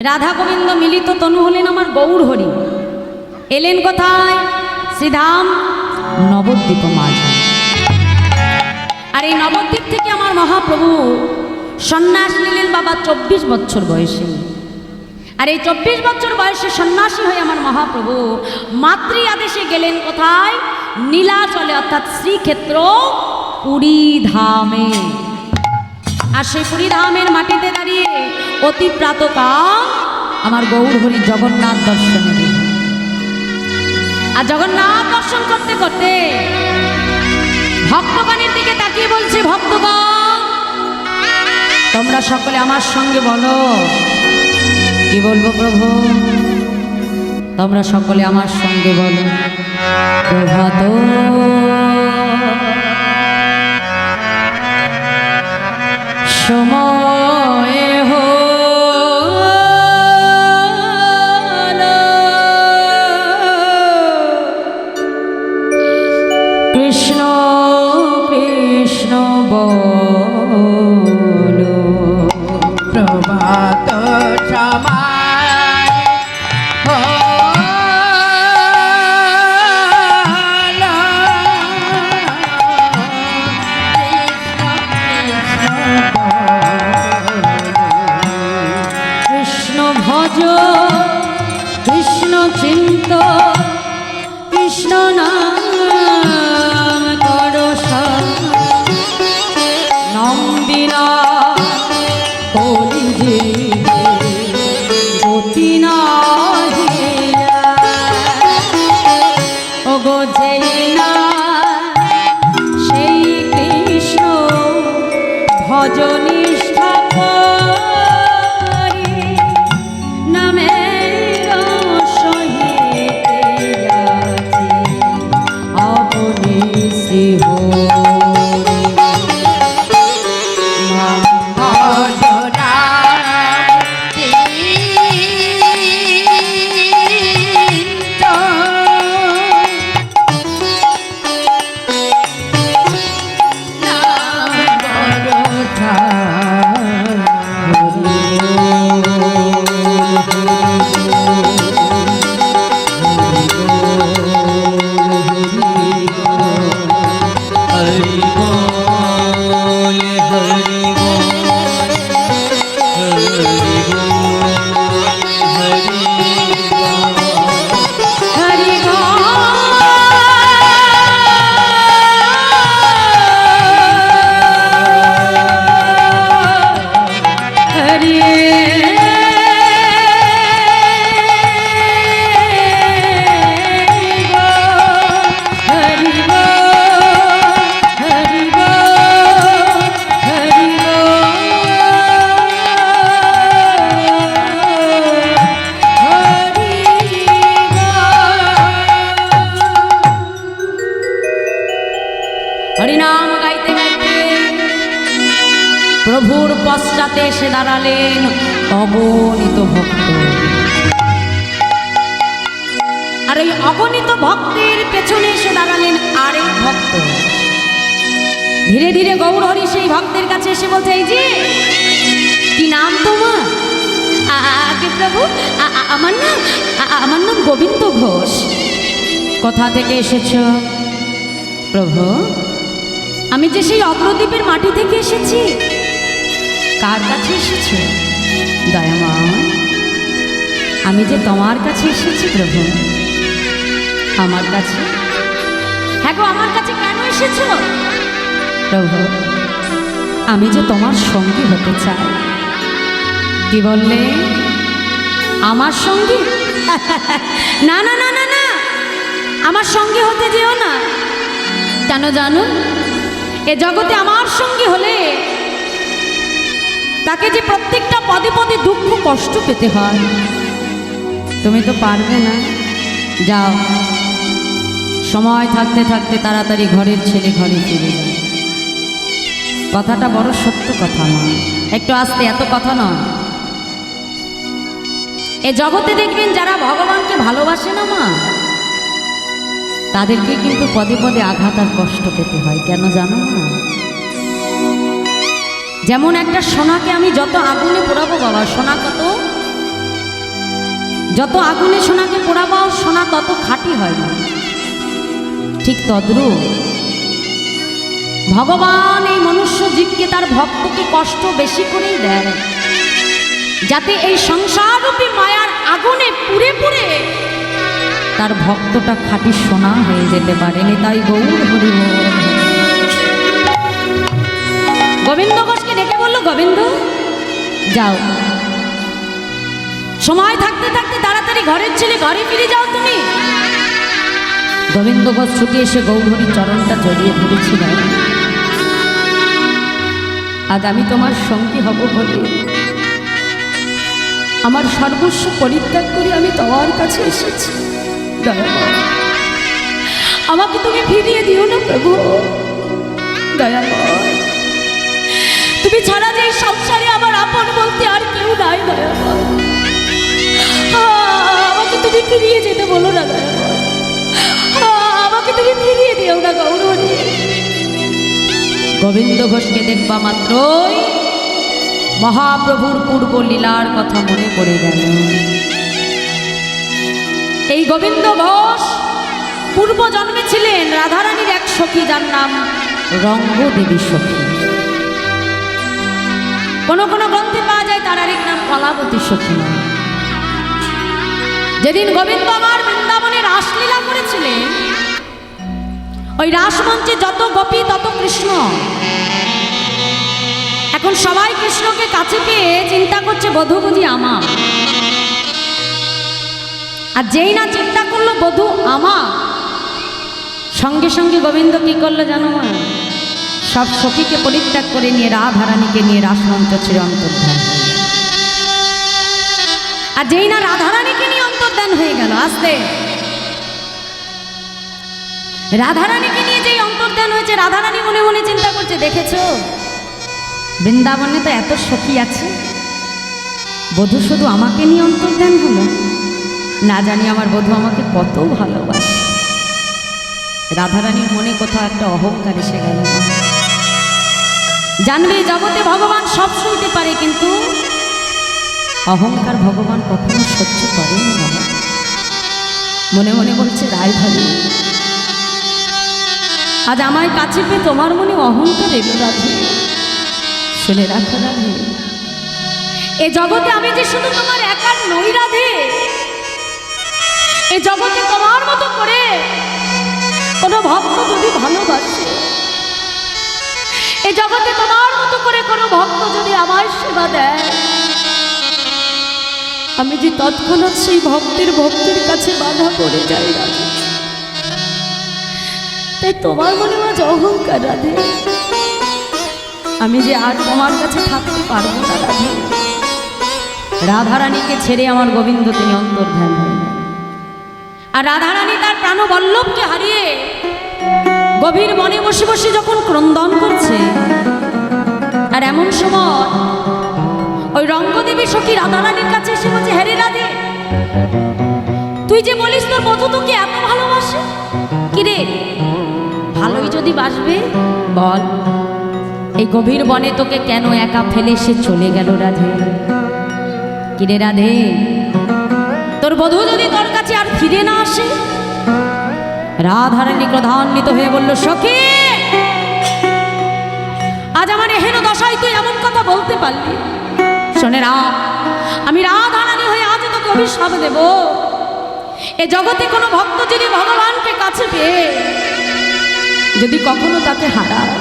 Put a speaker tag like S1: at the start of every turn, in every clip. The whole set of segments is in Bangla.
S1: রাধা গোবিন্দ মিলিত তনু হলেন আমার গৌর হরি। এলেন কোথায়? শ্রীধাম নবদ্বীপ মাঝে। আর এই নবদ্বীপ থেকে আমার মহাপ্রভু সন্ন্যাস নিলেন বাবা 24 বছর বয়সে। আর এই 24 বছর বয়সে সন্ন্যাসী হয়ে আমার মহাপ্রভু মাতৃ আদেশে গেলেন কোথায়? নীলাচলে, অর্থাৎ শ্রীক্ষেত্র পুরী ধামে। আর সেই পুরী ধামের মাটিতে দাঁড়িয়ে অতি প্রাতকাল আমার গৌর হরি জগন্নাথ দর্শনে দিলেন। আর জগন্নাথ দর্শন করতে করতে ভক্তগণের দিকে তাকিয়ে বলছে, ভক্তগণ তোমরা সকলে আমার সঙ্গে বলো। কি বলবো প্রভু? তোমরা সকলে আমার সঙ্গে বলো, প্রভাত সময় হলো কৃষ্ণ কৃষ্ণ বলো,
S2: প্রভাত সময় হলো
S1: কৃষ্ণ ভজ কৃষ্ণ চিন্ত কৃষ্ণ নাম করো নন্দিনা কলিজে গতি নাহি ওগো যেই না সেই কৃষ্ণ ভজনিষ্ঠা করি নামের সহিতে যাচি আপনি শ্রী হরি। হরিনাম গাইতে গাইতে প্রভুর পশ্চাতে এসে দাঁড়ালেন অগণিত ভক্ত। আর ওই অগণিত ভক্তের পেছনে এসে দাঁড়ালেন আরেক ভক্ত। ধীরে ধীরে গৌর হরি সেই ভক্তের কাছে এসে বলছে, এই যে কি নাম তোমার? আগে প্রভু আমার নাম গোবিন্দ ঘোষ। কোথা থেকে এসেছ? প্রভু আমি যে সেই অগ্রদ্বীপের মাটি থেকে এসেছি। কার কাছে এসেছ? দয়াময় আমি যে তোমার কাছে এসেছি প্রভু। আমার কাছে? হ্যাঁ গো, আমার কাছে কেন এসেছ? প্রভু আমি যে তোমার সঙ্গী হতে চাই। কি বললে? আমার সঙ্গী? না না না না না, আমার সঙ্গী হতে যেও না। কেন জানো? এ জগতে আমার সঙ্গী হলে তাকে যে প্রত্যেকটা পদে পদে দুঃখ কষ্ট পেতে হয়। তুমি তো পারবে না। যাও, সময় থাকতে থাকতে তাড়াতাড়ি ঘরের ছেলে ঘরে ফিরে যাও। কথাটা বড় সত্য কথা নয়, একটু আস্তে, এত কথা নয়। এ জগতে দেখবেন যারা ভগবানকে ভালোবাসে না মা, তাদেরকে কিন্তু পদে পদে আঘাত আর কষ্ট পেতে হয়। কেন জানো না? যেমন একটা সোনাকে আমি যত আগুনে পোড়াবো বাবা, সোনা কত যত আগুনে সোনাকে পোড়াবাও সোনা তত খাঁটি হয় না, ঠিক তদ্রূপ ভগবান এই মনুষ্য জীবকে তার ভক্তকে কষ্ট বেশি করেই দেয়, যাতে এই সংসাররূপী মায়ার আগুনে পুড়ে পুড়ে তার ভক্তটা খাঁটি সোনা হয়ে যেতে পারে। তাই গৌর হরি বল। গোবিন্দ ঘোষকে ডেকে বললো, গোবিন্দ যাও, সময় থাকতে থাকতে তাড়াতাড়ি ঘরের ছেলে ঘরে ফিরে যাও তুমি। গোবিন্দ ঘোষ ছুটে এসে গৌরহরির চরণটা জড়িয়ে ধরেছিল। আজ আমি তোমার সঙ্গী হব বলে আমার সর্বস্ব পরিত্যাগ করে আমি তোমার কাছে এসেছি। দয়াময়, আমাকে তুমি ফিরিয়ে দিও না প্রভু। দয়াময়, তুমি ছাড়া যে এই সংসারে আমার আপন বলতে আর কেউ নাই। দয়াময়, আমাকে তুমি ফিরিয়ে যেতে বলো না। দয়াময়, আমাকে তুমি ফিরিয়ে দিও না গৌরহরি। গোবিন্দ ঘোষকে দেখবা মাত্রই মহাপ্রভুর পূর্ব লীলার কথা মনে পড়ে গেল। এই গোবিন্দ ঘোষ পূর্ব জন্মে ছিলেন রাধারানীর এক সখী, যার নাম রঙ্গদেবী সখী। কোন কোন গ্রন্থে পাওয়া যায় তার আরেক নাম কলাবতী সখী। যেদিন গোবিন্দ আমার বৃন্দাবনে রাসলীলা করেছিলেন, ওই রাসমঞ্চে যত গোপী তত কৃষ্ণ। এখন সবাই কৃষ্ণকে কাছে পেয়ে চিন্তা করছে বধূ বুঝি আমার। আর যেই না চিন্তা করলো বধূ আমার, সঙ্গে সঙ্গে গোবিন্দ কি করলো জানো মা? সব সখীকে পরিত্যাগ করে নিয়ে রাধারানীকে নিয়ে রাসমঞ্চ ছেড়ে অন্তর্ধান। আর যেই না রাধারানীকে নিয়ে অন্তর্ধান হয়ে গেল, আস্তে রাধারানীকে নিয়ে যেই অন্তর্ধান হয়েছে, রাধারানী মনে মনে চিন্তা করছে, দেখেছো বৃন্দাবনে তো এত সখী আছে, বধূ শুধু আমাকে নিয়ে অন্তর্ধান হলো, না জানি আমার বধূ আমাকে কত ভালোবাসে। রাধারানীর মনে কোথাও একটা অহংকার এসে গেল। জানবে জগতে ভগবান সব সইতে পারে, কিন্তু অহংকার ভগবান কখনো সহ্য করেন না। মনে মনে বলছে, রায় ভাবি আজ আমার কাছে পেয়ে তোমার মনে অহংকার এলো রাধে। শুনে রাখো রাধে, এ জগতে আমি যে শুধু তোমার একার নই রাধে। এ জগতে তোমার মতো করে কোনো ভক্ত যদি ভালোবাসে, এ জগতে তোমার মতো করে কোনো ভক্ত যদি আমার সেবা দেয়, আমি যে তৎক্ষণাৎ সেই ভক্তির কাছে বাধা পড়ে যাই রাধে। তাই তোমার মনে আজ অহংকার রাধে, আমি যে আর তোমার কাছে থাকতে পারবো না রাধে। রাধারানীকে ছেড়ে আমার গোবিন্দ তিনি অন্তর্ধান হলেন। আর রাধারানী তার প্রাণবল্লভকে হারিয়ে গভীর মনে বসে বসে যখন ক্রন্দন করছে, আর এমন সময় ওই রঙ্গদেবী সখী রাধারানীর কাছে এসে বলছে, হ্যাঁ রে রাধে, তুই যে বলিস তোর বধূ তোকে এত ভালোবাসে, কিরে ভালোই যদি বাসবে বল, এই গভীর বনে তোকে কেন একা ফেলে সে চলে গেল রাধে? কিরে রাধে, তোর বধূ যদি তোর কাছে আর ফিরে না আসে? রাধারানী ক্রোধান্বিত হয়ে বলল, সখী আজ আমার এহেন দশায় তুই এমন কথা বলতে পারলি? শোনে রাম, আমি রাধারানী হয়ে আজ তোকে অভিশাপ দেব। এ জগতে কোনো ভক্ত যদি ভগবানকে কাছে পেয়ে যদি কখনো তাকে হারায়,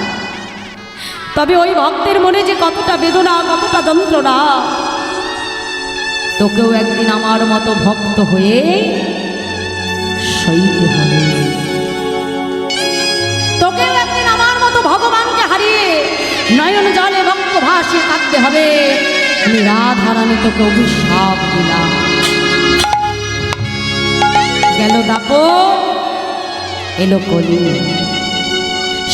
S1: তবে ওই ভক্তের মনে যে কতটা বেদনা, কতটা যন্ত্রণা, তোকেও একদিন আমার মতো ভক্ত হয়ে সইতে হবে। তোকেও একদিন আমার মতো ভগবানকে হারিয়ে নয়ন জলে বক্ষ ভাসিয়ে থাকতে হবে। আমি রাধারানী তোকে অভিশাপ দিলাম। গেল দাপট, এলো কলি।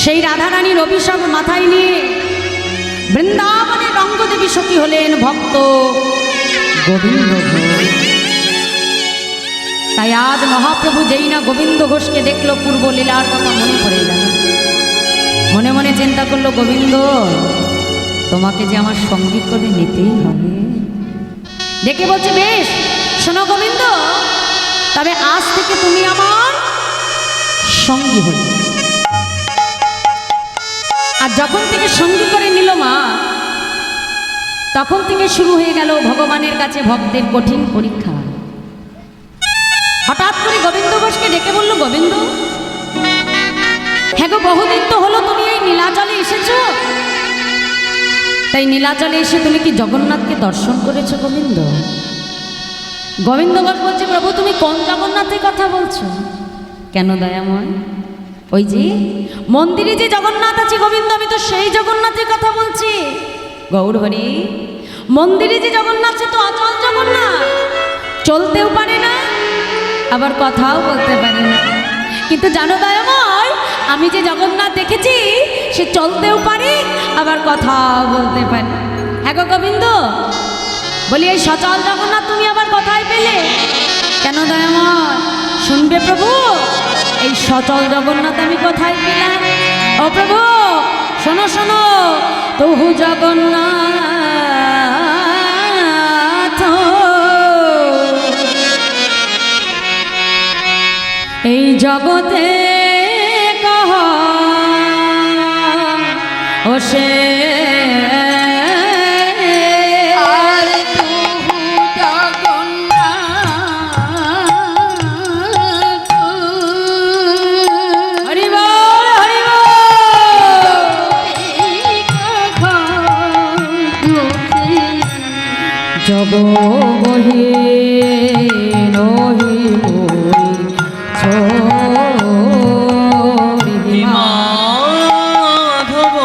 S1: সেই রাধারানীর অভিশাপ মাথায় নিয়ে বৃন্দাবনে রঙ্গদেবী সখী হলেন ভক্ত গোবিন্দ ঘোষ। তাই আজ মহাপ্রভু যেই না গোবিন্দ ঘোষকে দেখলো, পূর্ব লীলার কথা মনে পড়ে গেল। মনে মনে চিন্তা করলো, গোবিন্দ তোমাকে যে আমার সঙ্গী করে নিতেই হবে। দেখে বলছে, বেশ শোনো গোবিন্দ, তবে আজ থেকে তুমি আমার সঙ্গী হলে। আর যখন থেকে সঙ্গী করে নিল মা, তখন থেকে শুরু হয়ে গেল ভগবানের কাছে ভক্তের কঠিন পরীক্ষা। হঠাৎ করে গোবিন্দ ঘোষকে ডেকে বলল, গোবিন্দ, হ্যাঁ গো, বহুদিন তো হলো তুমি এই নীলাচলে এসেছো, তাই নীলাচলে এসে তুমি কি জগন্নাথকে দর্শন করেছো গোবিন্দ? গোবিন্দ ঘোষ বলছে, প্রভু তুমি কোন জগন্নাথের কথা বলছো? কেন দয়াময়? ওই যে মন্দিরে যে জগন্নাথ আছে গোবিন্দ, আমি তো সেই জগন্নাথের কথা বলছি। গৌর হরি, মন্দিরে যে জগন্নাথ সে তো অচল জগন্নাথ, চলতেও পারে না আবার কথাও বলতে পারে না। কিন্তু জানো দয়াময়, আমি যে জগন্নাথ দেখেছি সে চলতেও পারে আবার কথাও বলতে পারে। হ্যাঁ গো গোবিন্দ, বলি এই সচল জগন্নাথ তুমি আবার কোথায় পেলে? কেন দয়াময়? শুনবে প্রভু, এই সচল জগন্নাথ আমি কোথায় পেলাম? ও প্রভু শোনো শোনো, তহু জগন্নাথ এই জগতে কহ ও সে
S2: আর তুহু জগন্নাথ
S1: হরি বল হরি বল। জগ বহি নহি মই ছোড়ি
S3: মাধব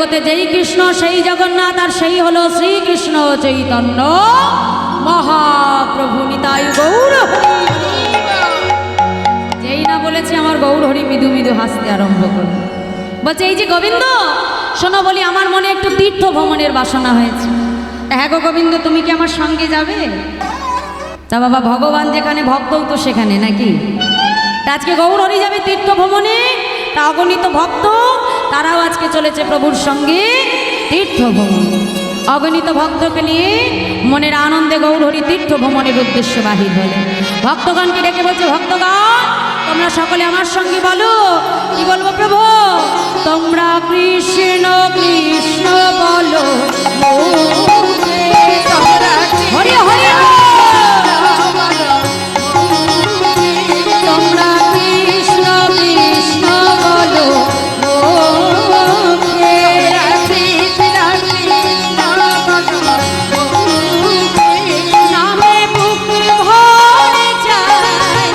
S1: জগতে যেই কৃষ্ণ সেই জগন্নাথ, আর সেই হলো শ্রীকৃষ্ণ চৈতন্য মহাপ্রভু নিতাই গৌর হরি। যেই না বলেছে আমার গৌর হরি মৃদু মৃদু হাসতে আরম্ভ করল। বলছে এই যে গোবিন্দ শোনো বলি, আমার মনে একটু তীর্থ ভ্রমণের বাসনা হয়েছে। হ্যাঁ গো গোবিন্দ, তুমি কি আমার সঙ্গে যাবে? তা বাবা, ভগবান যেখানে ভক্তও তো সেখানে নাকি? তা আজকে গৌর হরি যাবে তীর্থ ভ্রমণে, তা অগণিত ভক্ত তারাও আজকে চলেছে প্রভুর সঙ্গে তীর্থ ভ্রমণ। অগণিত ভক্তকে নিয়ে মনের আনন্দে গৌর হরি তীর্থ ভ্রমণের উদ্দেশ্যে বাহির হলে। ভক্তগণকে ডেকে বলছে, ভক্তগণ তোমরা সকলে আমার সঙ্গে বলো। কি বলবো প্রভু? তোমরা কৃষ্ণ কৃষ্ণ বলো, হরি হরি তোমরা কৃষ্ণ কৃষ্ণ বলো, নামে বুক ভরে যায়,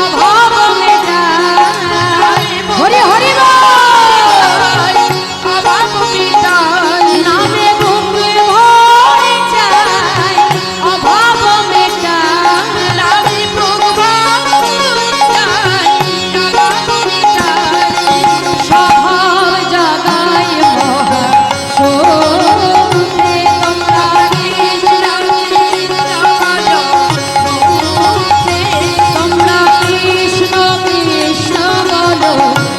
S1: অভাব মেটায়, হরি হরি নামে বুক ভরে যায়, অভাব মেটায়, স্বভাব জাগায় মহা শোভে। তোমরা তোমরা কৃষ্ণ কৃষ্ণ বলো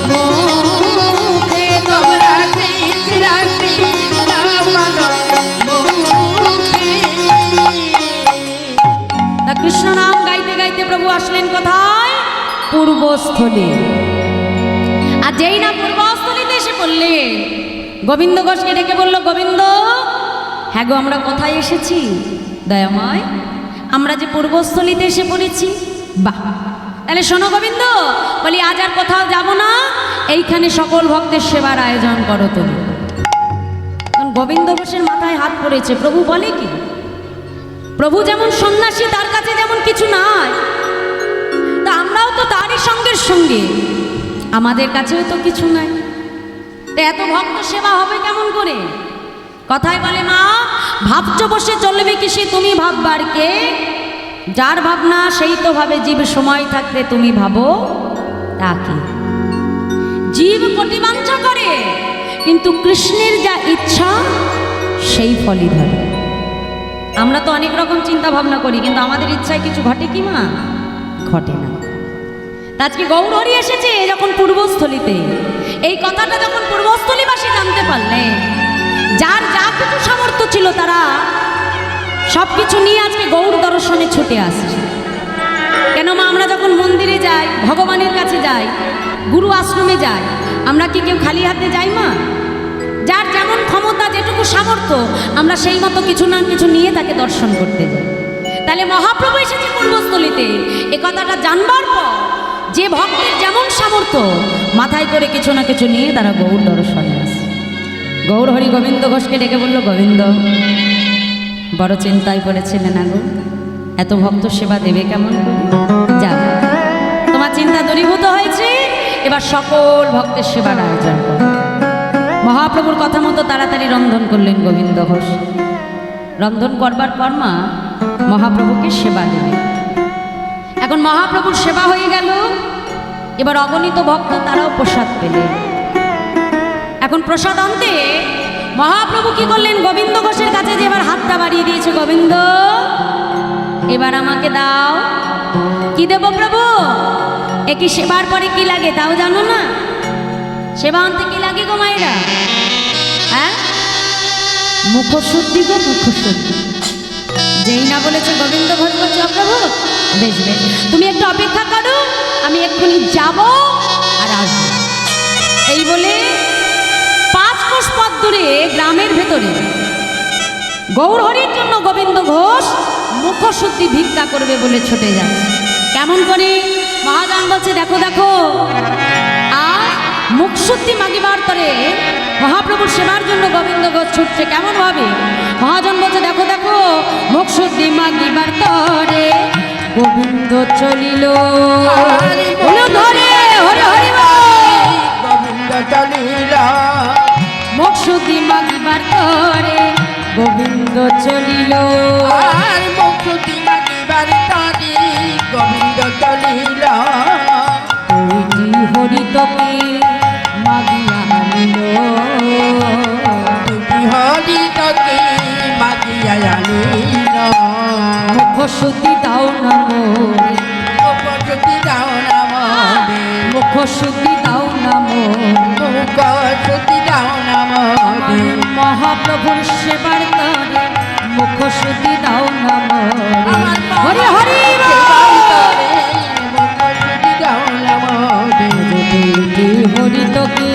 S1: মুখে, তোমরা তা কৃষ্ণ নাম গাইতে গাইতে প্রভু আসলেন কোথায়? পূর্বস্থলে। আর যেই না পূর্বস্থলীতে এসে পড়লে, গোবিন্দ ঘোষকে ডেকে বলল, গোবিন্দ হ্যাঁ গো আমরা কোথায় এসেছি দয়াময়? আমরা যে পূর্বস্থলীতে এসে পড়েছি। বাহ, তাহলে শোনো গোবিন্দ, বলি আজ আর কোথাও যাব না, এইখানে সকল ভক্তের সেবার আয়োজন করো তুমি। গোবিন্দ ঘোষের মাথায় হাত পড়েছে। প্রভু বলে কি? প্রভু যেমন সন্ন্যাসী, তার কাছে যেমন কিছু নাই, তা আমরাও তো তারই সঙ্গের সঙ্গে, আমাদের কাছেও তো কিছু নাই। তা এত ভক্ত সেবা হবে কেমন করে? কথায় বলে মা, ভাবছ বসে চলবে কিসে তুমি ভাববার কে? যার ভাবনা সেই তো ভাবে, জীব সময় থাকতে তুমি ভাবো তাকে। জীব প্রতিবাঞ্ছা করে, কিন্তু কৃষ্ণের যা ইচ্ছা সেই ফলই ধরে। আমরা তো অনেক রকম চিন্তা ভাবনা করি, কিন্তু আমাদের ইচ্ছায় কিছু ঘটে কি মা? ঘটে না। আজকে গৌর হরি এসেছে যখন পূর্বস্থলীতে, এই কথাটা যখন পূর্বস্থলীবাসী জানতে পারলে, যার যা কিছু সামর্থ্য ছিল তারা সব কিছু নিয়ে আজকে গৌর দর্শনে ছুটে আসছে। কেন মা, আমরা যখন মন্দিরে যাই, ভগবানের কাছে যাই, গুরু আশ্রমে যাই, আমরা কি কেউ খালি হাতে যাই মা? যার যেমন ক্ষমতা, যেটুকু সামর্থ্য, আমরা সেই মতো কিছু না কিছু নিয়ে তাকে দর্শন করতে যাই। তাহলে মহাপ্রভু এসেছে পূর্বস্থলীতে, এ কথাটা জানবার পর যে ভক্তের যেমন সামর্থ্য, মাথায় করে কিছু না কিছু নিয়ে তারা গৌর দর্শনে আসে। গৌর হরি গোবিন্দ ঘোষকে ডেকে বলল, গোবিন্দ বড় চিন্তায় পড়েছিলে না গো, এত ভক্ত সেবা দেবে কেমন করে? যাও, তোমার চিন্তা দূরীভূত হয়েছে, এবার সকল ভক্তের সেবার আয়োজন করো। মহাপ্রভুর কথা মতো তাড়াতাড়ি রন্ধন করলেন গোবিন্দ ঘোষ। রন্ধন করবার পর মা মহাপ্রভুকে সেবা দেবে। এখন মহাপ্রভুর সেবা হয়ে গেল, এবার অগণিত ভক্ত তারাও প্রসাদ পেলেন। এখন প্রসাদ আনতে মহাপ্রভু কি করলেন? গোবিন্দ ঘোষের কাছে যে এবার হাতটা বাড়িয়ে দিয়েছে, গোবিন্দ এবার আমাকে দাও। কি দেব প্রভু? একই সেবার পরে কি লাগে তাও জানো না? সেবা আনতে কি লাগে গো মায়েরা? হ্যাঁ, মুখশুদ্ধি গো, মুখশুদ্ধি। যেই না বলেছে গোবিন্দ ঘোষ বলছে, প্রভু বেশ বেশ, তুমি একটু অপেক্ষা করো, আমি এক্ষুনি যাব আর আসবো। এই বলে 5 কোষ পথ দূরে গ্রামের ভেতরে গৌর হরির জন্য গোবিন্দ ঘোষ মুখশুদ্ধি ভিক্ষা করবে বলে ছুটে যাচ্ছে। কেমন করে? মহাজন বলছে, দেখো দেখো, আর মুখশুদ্ধি মাগিবার তরে মহাপ্রভুর সেবার জন্য গোবিন্দ ঘোষ ছুটছে। কেমন ভাবে? মহাজন বলছে, দেখো দেখো, মুখশুদ্ধি মাগিবার তরে গোবিন্দ চলিল ধরে, হরি হরি গোবিন্দ চলিল, মুখশুদ্ধি শুদ্ধি মাগিবার তরে গোবিন্দ চলিল।
S2: আর মুখ শুদ্ধি মাগিবার তরে গোবিন্দ চলিল।
S1: দুইটি হরিতকে মাগিয়া আনিল।
S2: দুটি হরিতকে মাগিয়া আনিল।
S1: মুখ শুদ্ধি দাও না মোরে,
S2: মুখ শুদ্ধি দাও না মোরে।
S1: মুখ শুদ্ধি দাও না মোরে,
S2: মুখ শুদ্ধি দাও না মোরে।
S1: মহাপ্রভুর সেবার তরে মুখ শুদ্ধি দাও না মোরে। হরি হরি দুইটি হরিতকে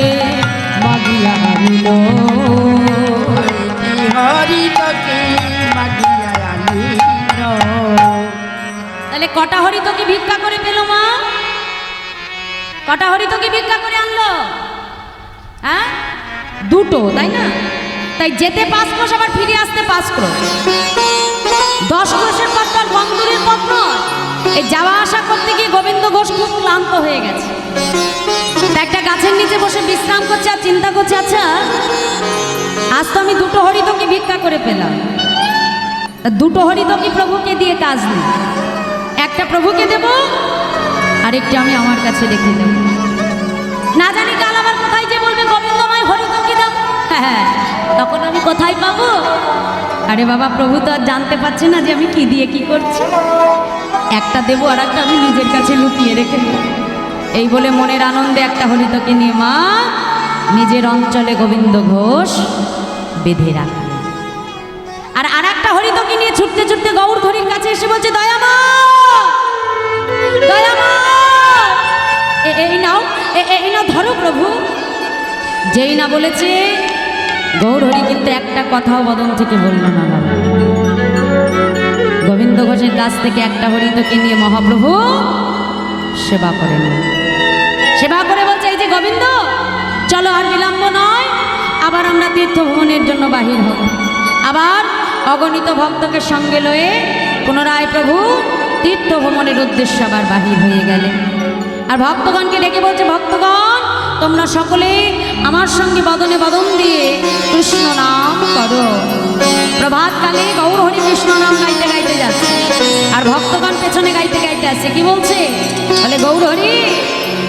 S1: মাগিয়া আনিল। তাহলে কটা হরিতকে ভিক্ষা করে পেল মা? কটা হরিতকে ভিক্ষা করে আনলো? হ্যাঁ, দুটো, তাই না? তাই যেতে 5 ক্রোশ, আবার ফিরে আসতে 5 ক্রোশ। 10 ক্রোশের পথ আর কম দূরের পথ নয়। এই যাওয়া আসা করতে গিয়ে গোবিন্দ ঘোষ খুব ক্লান্ত হয়ে গেছে। তা একটা গাছের নিচে বসে বিশ্রাম করছে আর চিন্তা করছে, আচ্ছা আজ তো আমি দুটো হরিতকে ভিক্ষা করে পেলাম, তা দুটো হরিতকে প্রভুকে দিয়ে কাজ নেই। একটা প্রভুকে দেব, আরেকটা আমি আমার কাছে রেখে দেব। না জানি কাল আবার কোথায় যে বলবে গোবিন্দ আমায় হরিতকে দাও, হ্যাঁ, তখন আমি কোথায় পাবো? আরে বাবা, প্রভু তো আর জানতে পারছে না যে আমি কি দিয়ে কি করছি। একটা দেবো, আর একটা আমি নিজের কাছে লুকিয়ে রেখে দেব। এই বলে মনের আনন্দে একটা হরিতকে নিয়ে মা নিজের অঞ্চলে গোবিন্দ ঘোষ বেঁধে রাখলেন। আর একটা হরিতকে নিয়ে ছুটতে ছুটতে গৌর হরির কাছে এসে বলছে, দয়ামা দয়ামা, এই নাও, এই নাও ধরো প্রভু। যেই না বলেছে, গৌর হরি কিন্তু একটা কথাও বদন থেকে বলল না বাবা। গোবিন্দ ঘোষের কাছ থেকে একটা হরিতকে নিয়ে মহাপ্রভু সেবা করেন। সেবা করে বলছে, এই যে গোবিন্দ, চলো আর বিলম্ব নয়, আবার আমরা তীর্থ ভ্রমণের জন্য বাহির হব। আবার অগণিত ভক্তকে সঙ্গে লয়ে পুনরায় প্রভু তীর্থ ভ্রমণের উদ্দেশ্যে আবার বাহির হয়ে গেলেন। আর ভক্তগণকে ডেকে বলছে, ভক্তগণ তোমরা সকলে আমার সঙ্গে বদনে বদন দিয়ে কৃষ্ণ নাম করো। প্রভাতকালে গৌর হরি কৃষ্ণ নাম গাইতে গাইতে যাচ্ছে, আর ভক্তগণ পেছনে গাইতে গাইতে আসছে। কি বলছে? বলে, গৌর হরি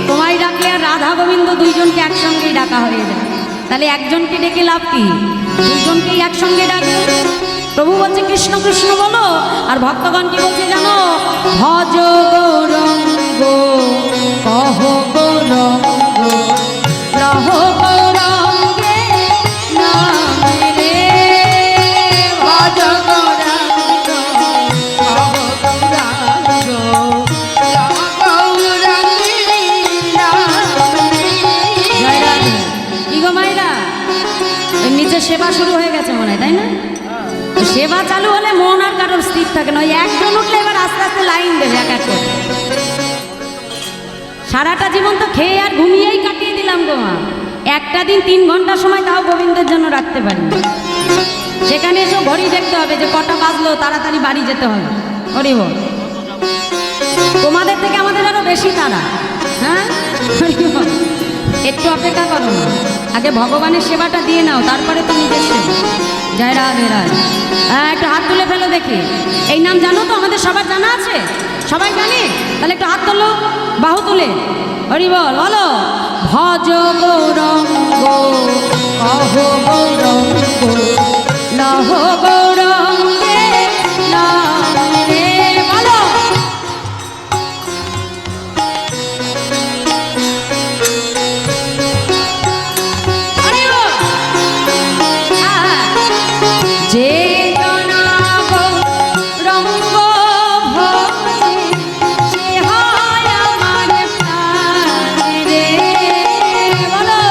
S1: তোমায় ডাকলে আর রাধা গোবিন্দ দুইজনকে একসঙ্গেই ডাকা হয়ে যায়। তাহলে একজনকে ডেকে লাভ কি? দুইজনকেই একসঙ্গে ডাকবে। প্রভু বলছে কৃষ্ণ কৃষ্ণ বলো, আর ভক্তগণ কি বলছে জানো? ভজ গৌরঙ্গ কহ গৌরঙ্গ রহ গৌরঙ্গে নামে রে।
S2: ভজ গৌরাঙ্গ কহ গৌরাঙ্গ রহ গৌরাঙ্গে নামে।
S1: জয় রাধে। কি গো মাইরা, ওই নিচে সেবা শুরু হয়ে গেছে মনে হয়, তাই না? সেবা চালু হলে মন আর কারোর স্থির থাকে না। ওই একজন উঠলে এবার আস্তে আস্তে লাইন দেবে এক এক করে। সারাটা জীবন তো খেয়ে আর ঘুমিয়েই কাটিয়ে দিলাম গো মা। একটা দিন 3 ঘন্টা সময় তাও গোবিন্দের জন্য রাখতে পারি। সেখানে এসে ঘড়ি দেখতে হবে যে কটা বাজলো, তাড়াতাড়ি বাড়ি যেতে হবে। হরি বল। তোমাদের থেকে আমাদের আরো বেশি তারা। হ্যাঁ, হরি বল। একটু অপেক্ষা করো না, আগে ভগবানের সেবাটা দিয়ে নাও, তারপরে তো নিজের সেবা। জয় রাধে রাধে। একটু হাত তুলে ফেলো দেখি। এই নাম জানো তো? আমাদের সবার জানা আছে? সবাই জানে? তাহলে একটু হাত তোলো, বাহু তুলে। হরি বল, বলো। ভজ গৌরঙ্গ কহ গৌরঙ্গ লহ গৌরঙ্গে নামে রে। বলো। যে জনা গৌরঙ্গ ভজে, সে হয় আমার প্রাণ রে। বলো।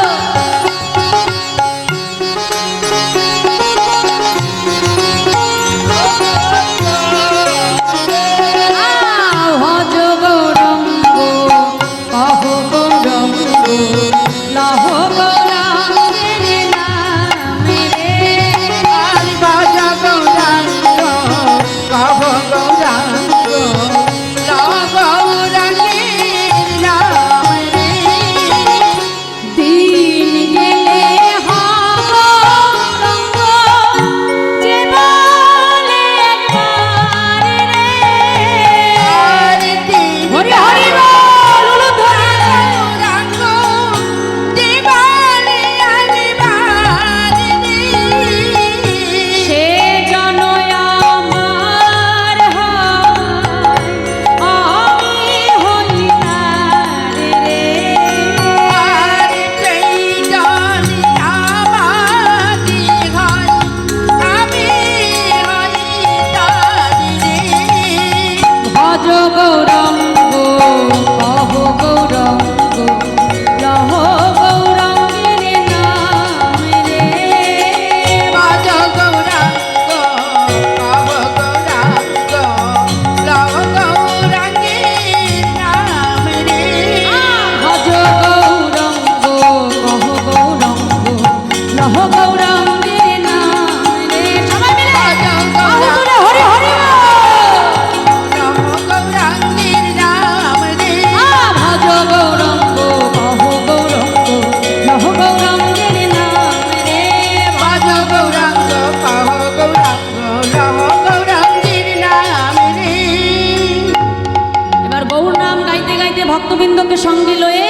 S1: ভক্তবৃন্দকে সঙ্গে লয়ে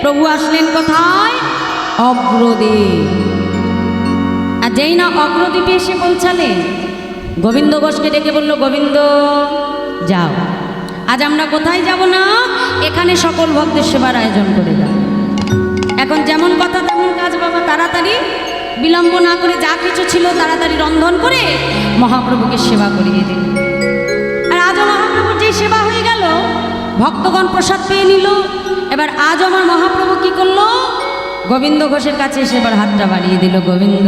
S1: প্রভু আসলেন কোথায়? অগ্রদ্বীপ। আর যেই না অগ্রদ্বীপে এসে পৌঁছালেন, গোবিন্দ ঘোষকে ডেকে বলল, গোবিন্দ যাও, আজ আমরা কোথায় যাব না, এখানে সকল ভক্তের সেবার আয়োজন করে যাও। এখন যেমন কথা তেমন কাজ বাবা, তাড়াতাড়ি বিলম্ব না করে যা কিছু ছিল তাড়াতাড়ি রন্ধন করে মহাপ্রভুকে সেবা করিয়ে দিল। আর আজও মহাপ্রভুর যেই সেবা হয়ে গেল, ভক্তগণ প্রসাদ পেয়ে নিল। এবার আজ আমার মহাপ্রভু কি করলো? গোবিন্দ ঘোষের কাছে এসে এবার হাতটা বাড়িয়ে দিল, গোবিন্দ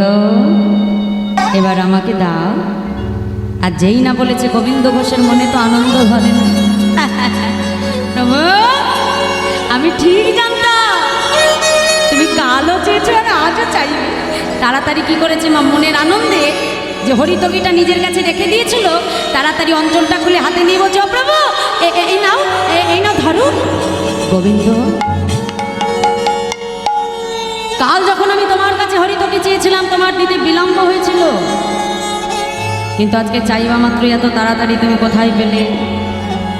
S1: এবার আমাকে দাও। আর যেই না বলেছে, গোবিন্দ ঘোষের মনে তো আনন্দ ধরে না। প্রভু, আমি ঠিক জানতাম তুমি কালও চেয়েছো আর আজও চাইবে। তাড়াতাড়ি কি করেছে মা, মনের আনন্দে যে হরিতকিটা নিজের কাছে রেখে দিয়েছিল, তাড়াতাড়ি অঞ্চলটা খুলে হাতে নিয়ে বলছে, ও প্রভু এই নাও, এই নাও ধরো। গোবিন্দ, কাল যখন আমি তোমার কাছে হরিতকি চেয়েছিলাম তোমার দিতে বিলম্ব হয়েছিল, কিন্তু আজকে চাইবা মাত্র এত তাড়াতাড়ি তুমি কোথায় পেলে?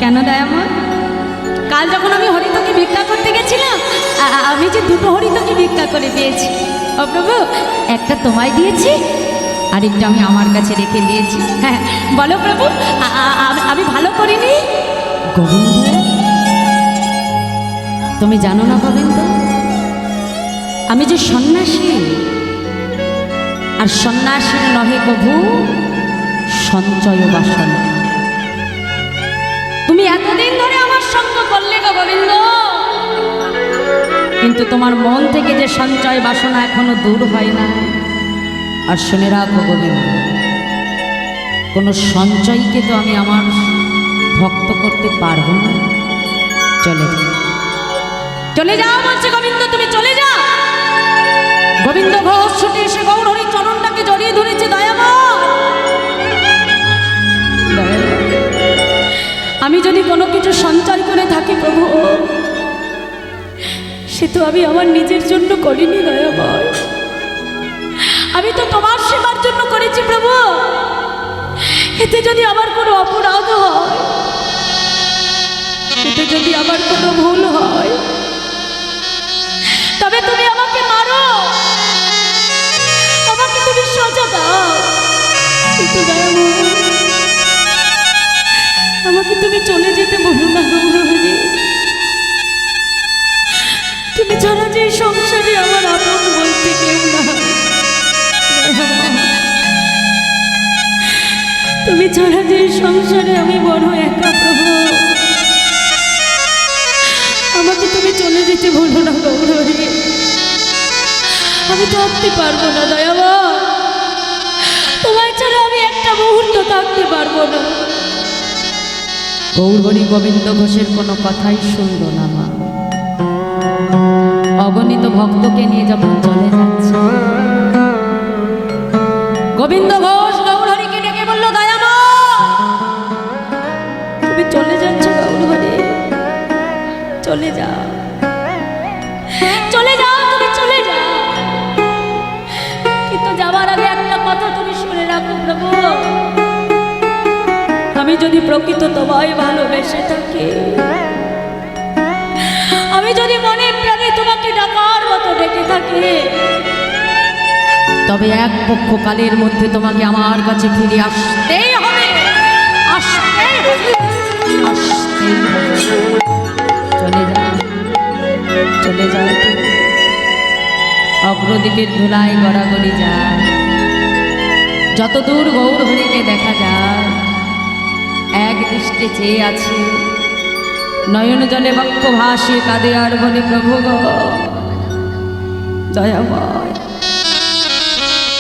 S1: কেন দয়াময়? কাল যখন আমি হরিতকি ভিক্ষা করতে গেছিলাম, আমি যে দুটো হরিতকি ভিক্ষা করে পেয়েছি, ও প্রভু একটা তোমায় দিয়েছি, আরেকটা আমি আমার কাছে রেখে দিয়েছি। হ্যাঁ বলো প্রভু, আমি ভালো করিনি? গোবিন্দ, তুমি জানো না গোবিন্দ, আমি যে সন্ন্যাসী, আর সন্ন্যাসীর নহে কভু সঞ্চয় বাসনা। তুমি এতদিন ধরে আমার সঙ্গ করলে গো গোবিন্দ, কিন্তু তোমার মন থেকে যে সঞ্চয় বাসনা এখনো দূর হয় না। আর শুনে রাখো গোবিন্দ, কোনো সঞ্চয়কে তো আমি আমার ভক্ত করতে পারবো না। চলে যাও, চলে যাও বলছে গোবিন্দ, তুমি চলে যাও। গোবিন্দ ঘোষ ছুটে এসে গৌরহরির চরণটাকে জড়িয়ে ধরেছে, দয়াময় আমি যদি কোনো কিছু সঞ্চয় করে থাকি প্রভু, সে তো আমি আমার নিজের জন্য করিনি দয়াময়, আমি তো তোমার সেবার জন্য করেছি প্রভু। এতে যদি আমার কোনো অপরাধ হয়, এতে যদি আমার কোনো ভুল হয়, তবে তুমি আমাকে মারো, আমাকে তুমি সাজা দাও, কিন্তু দয়াময় আমাকে তুমি চলে যেতে বলো না গৌরহরি। তুমি ছাড়া যে সংসারে আমার আপন বলতে কেউ না, তুমি ছাড়া যে সংসারে আমি বড় একা প্রভু, আমাকে তুমি চলে যেতে বলো না গৌরহরি। আমি থাকতে পারবো না দয়াময়, তোমায় ছাড়া আমি একটা মুহূর্ত থাকতে পারবো না। গৌরহরি গোবিন্দ ঘোষের কোনো কথাই শুনল না মা। অগণিত ভক্তকে নিয়ে যখন চলে যাচ্ছে, গোবিন্দ ঘোষ গৌরহরিকে ডেকে বলল, দয়াময় তুমি চলে যাচ্ছ গৌরহরি, চলে যাও, চলে যাও, তুমি চলে যাও, কিন্তু যাবার আগে একটা কথা তুমি শুনে রাখো প্রভু, আমি যদি প্রকৃত তোমায় ভালোবেসে থাকি, আমি যদি মনে প্রাণে তোমাকে ডাকার মতো ডেকে থাকি, তবে এক পক্ষকালের মধ্যে তোমাকে আমার কাছে ফিরে আসতেই হবে, আসতেই হবে, আসতেই হবে। চলে যাও, চলে যাও, অগ্রদ্বীপের ধুলায় গড়াগড়ি যায়, যতদূর গৌরহরিকে দেখা যায়, এক দৃষ্টে চেয়ে আছে, নয়ন জলে বক্ষ ভাসিয়ে কাঁদে আর বলে, প্রভু গো দয়াময়